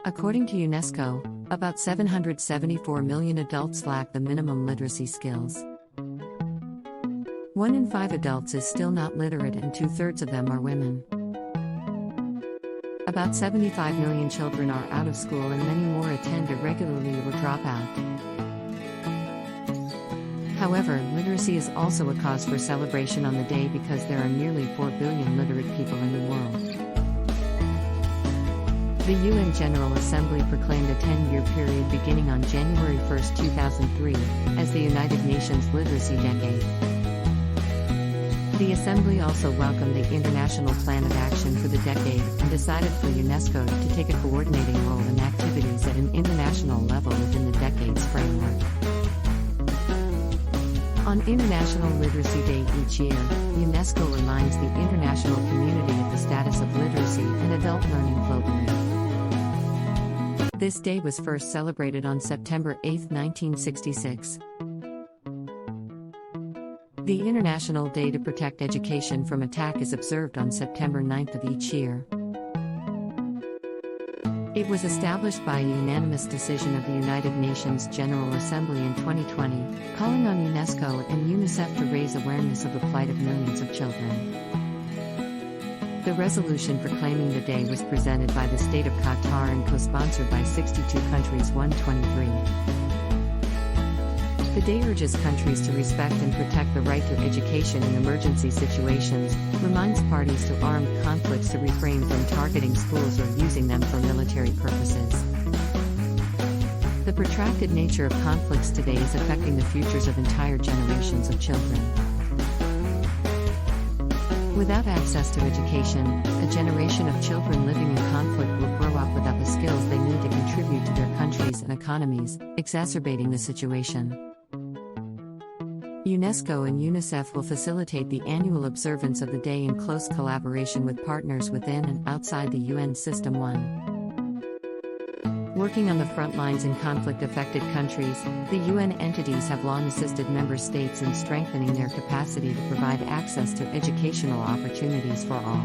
According to UNESCO, about 774 million adults lack the minimum literacy skills. 1 in 5 adults is still not literate, and 2/3 of them are women. About 75 million children are out of school, and many more attend irregularly or drop out. However, literacy is also a cause for celebration on the day because there are nearly 4 billion literate people in the world. The UN General Assembly proclaimed a 10-year period beginning on January 1, 2003, as the United Nations Literacy Decade. The Assembly also welcomed the International Plan of Action for the decade and decided for UNESCO to take a coordinating role in activities at an international level within the decade's framework. On International Literacy Day each year, UNESCO reminds the international community of the status of literacy and adult learning globally. This day was first celebrated on September 8, 1966. The International Day to Protect Education from Attack is observed on September 9 of each year. It was established by a unanimous decision of the United Nations General Assembly in 2020, calling on UNESCO and UNICEF to raise awareness of the plight of millions of children. The resolution proclaiming the day was presented by the State of Qatar and co-sponsored by 62 countries 123. The day urges countries to respect and protect the right to education in emergency situations, reminds parties to armed conflicts to refrain from targeting schools or using them for military purposes. The protracted nature of conflicts today is affecting the futures of entire generations of children. Without access to education, a generation of children living in conflict will grow up without the skills they need to contribute to their countries and economies, exacerbating the situation. UNESCO and UNICEF will facilitate the annual observance of the day in close collaboration with partners within and outside the UN System 1. Working on the front lines in conflict-affected countries, the UN entities have long assisted member states in strengthening their capacity to provide access to educational opportunities for all.